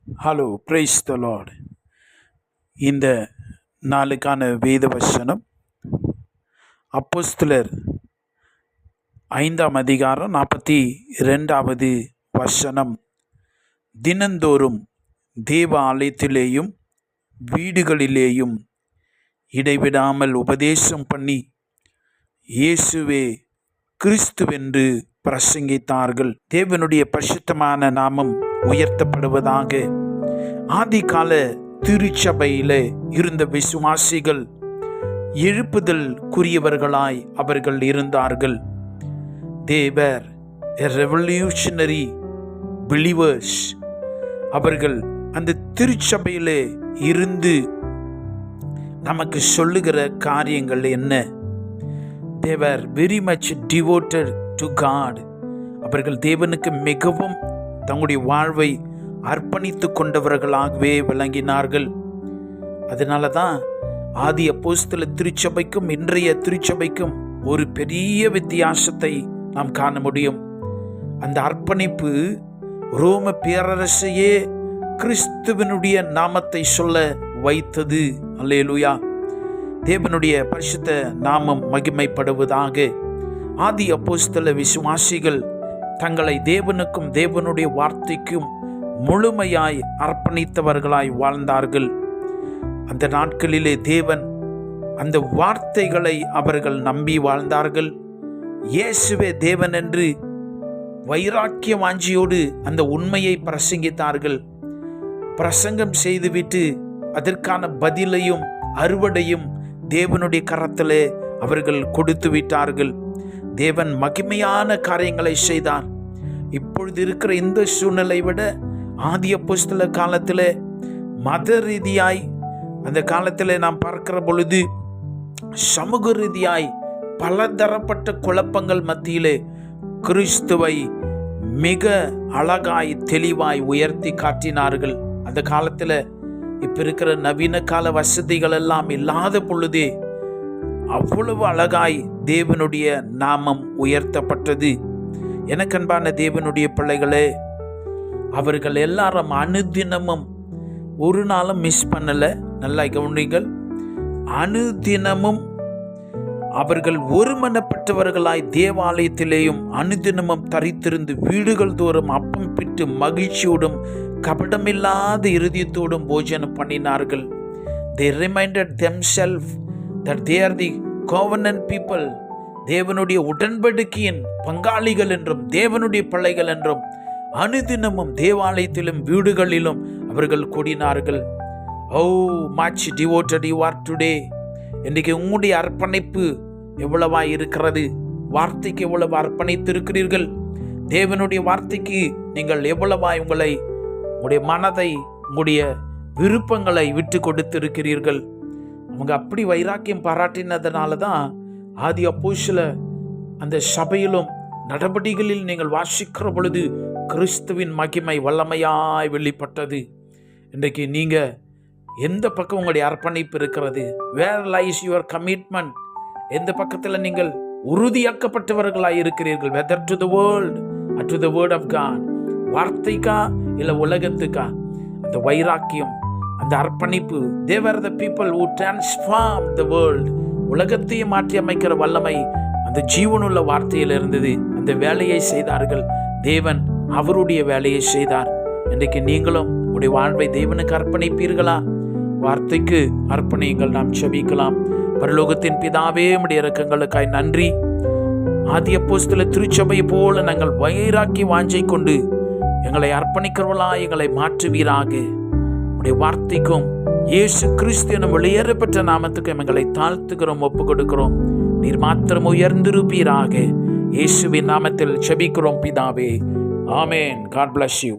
Hello, praise the Lord. இந்த நாளுக்கான வேத வசனம் அப்போஸ்தலர் 5ஆம் அதிகாரம் 42வது வசனம். தினந்தோறும் தேவ ஆலயத்திலேயும் வீடுகளிலேயும் இடைவிடாமல் உபதேசம் பண்ணி இயேசுவே கிறிஸ்துவென்று பிரசங்கித்தார்கள். தேவனுடைய பரிசுத்தமான நாமம் உயர்த்தப்படுவதாக. ஆதிகால திருச்சபையிலே இருந்த விசுவாசிகள் எழுப்புதலுக்குரியவர்களாய் அவர்கள் இருந்தார்கள். They were a revolutionary believers. அவர்கள் அந்த திருச்சபையிலே இருந்து நமக்கு சொல்லுகிற காரியங்கள் என்ன? They were very much devoted to God. அவர்கள் தேவனுக்கு மிகவும் தங்களுடைய வாழ்வை அர்ப்பணித்து கொண்டவர்களாகவே விளங்கினார்கள். அதனால தான் ஆதி அப்போஸ்தல திருச்சபைக்கும் இன்றைய திருச்சபைக்கும் ஒரு பெரிய வித்தியாசத்தை நாம் காண முடியும். அந்த அர்ப்பணிப்பு ரோம பேரரசையே கிறிஸ்துவனுடைய நாமத்தை சொல்ல வைத்தது. அல்லேலூயா. தேவனுடைய பரிசுத்த நாமம் மகிமைப்படுவதாக. ஆதி அப்போஸ்தல விசுவாசிகள் தங்களை தேவனுக்கும் தேவனுடைய வார்த்தைக்கும் முழுமையாய் அர்ப்பணித்தவர்களாய் வாழ்ந்தார்கள். அந்த நாட்களிலே தேவன் அந்த வார்த்தைகளை அவர்கள் நம்பி வாழ்ந்தார்கள். இயேசுவே தேவன் என்று வைராக்கிய வாஞ்சியோடு அந்த உண்மையை பிரசங்கித்தார்கள். பிரசங்கம் செய்துவிட்டு அதற்கான பதிலையும் அறுவடையும் தேவனுடைய கரத்திலே அவர்கள் கொடுத்து விட்டார்கள். தேவன் மகிமையான காரியங்களை செய்தார். இப்பொழுது இருக்கிற இந்த சூழ்நிலை விட ஆதி அப்போஸ்தல காலத்திலே மத ரீதியாய் அந்த காலத்திலே நாம் பார்க்கிற பொழுது சமூக ரீதியாய் பலதரப்பட்ட குழப்பங்கள் மத்தியிலே கிறிஸ்துவை மிக அழகாய் தெளிவாய் உயர்த்தி காட்டினார்கள். அந்த காலத்தில் இப்ப இருக்கிற நவீன கால வசதிகள் எல்லாம் இல்லாத பொழுதே அவ்வளவு அழகாய் தேவனுடைய நாமம் உயர்த்தப்பட்டது. எனக்கன்பான தேவனுடைய பிள்ளைகளே, அவர்கள் எல்லாரும் அனுதினமும் ஒரு நாளும் மிஸ் பண்ணல. நல்லா கவனிங்கள். அனுதினமும் அவர்கள் ஒருமனப்பட்டவர்களாய் தேவாலயத்திலேயும் அனுதினமும் தரித்திருந்து வீடுகள் தோறும் அப்பம் பிட்டு மகிழ்ச்சியோடும் கபடமில்லாத இருதயத்தோடும் போஜனம் பண்ணினார்கள். They reminded themselves that they are the covenant people. தேவனுடைய உடன்படிக்கையின் பங்காளிகள் என்றும் தேவனுடைய பிள்ளைகள் என்றும் அனுதினமும் தேவாலயத்திலும் வீடுகளிலும் அவர்கள் கூடினார்கள். Oh, much devoted you are today. இன்றைக்கு உங்களுடைய அர்ப்பணிப்பு எவ்வளவாய் இருக்கிறது? வார்த்தைக்கு எவ்வளவு அர்ப்பணித்து இருக்கிறீர்கள்? தேவனுடைய வார்த்தைக்கு நீங்கள் எவ்வளவாய் உங்களுடைய மனதை, உங்களுடைய விருப்பங்களை விட்டு கொடுத்து இருக்கிறீர்கள்? அவங்க அப்படி வைராக்கியம் பாராட்டினதுனால தான் ஆதி அப்போஸ்தல அந்த சபையிலும் நடவடிக்கைகளில் நீங்கள் வாசிக்கிற பொழுது கிறிஸ்துவின் மகிமை வல்லமையாய் வெளிப்பட்டது. இன்றைக்கு நீங்க எந்த பக்கம் உங்களுடைய அர்ப்பணிப்பு இருக்கிறது? வேர் லைஸ் யுவர் கமிட்மெண்ட்? எந்த பக்கத்தில் நீங்கள் உறுதியாக்கப்பட்டவர்களாய் இருக்கிறீர்கள்? Weather to the world or to the word of God? வார்த்தைக்கா இல்ல உலகத்துக்கா? அந்த வைராக்கியம், அந்த அர்ப்பணிப்பு. They were the people who transformed the world. உலகத்தையே மாற்றி அமைக்கிற வல்லமை அந்த ஜீவனுள்ள வார்த்தையில் இருந்தது. அந்த வேலையை செய்தார்கள். தேவன் அவருடைய வேலையை செய்தார். இன்றைக்கு நீங்களும் உடைய வாழ்வை தேவனுக்கு அர்ப்பணிப்பீர்களா? வார்த்தைக்கு அர்ப்பணியுங்கள். நாம் செபிக்கலாம். பரலோகத்தின் பிதாவே, உம்முடைய இரக்கங்களுக்காய் நன்றி. ஆதி அப்போஸ்தல திருச்சபை போல நாங்கள் வைராக்கி வாஞ்சை கொண்டு எங்களை அர்ப்பணிக்கிறவர்களாய் எங்களை மாற்றுவீராக. உடைய வார்த்தைக்கும் இயேசு கிறிஸ்து எனும் வெளியேறப்பட்ட நாமத்துக்கும் எங்களை தாழ்த்துகிறோம், ஒப்பு கொடுக்கிறோம். நீர் மாத்திரம் உயர்ந்திருப்பீராக. இயேசுவின் நாமத்தில் செபிக்கிறோம் பிதாவே. ஆமென். God bless you.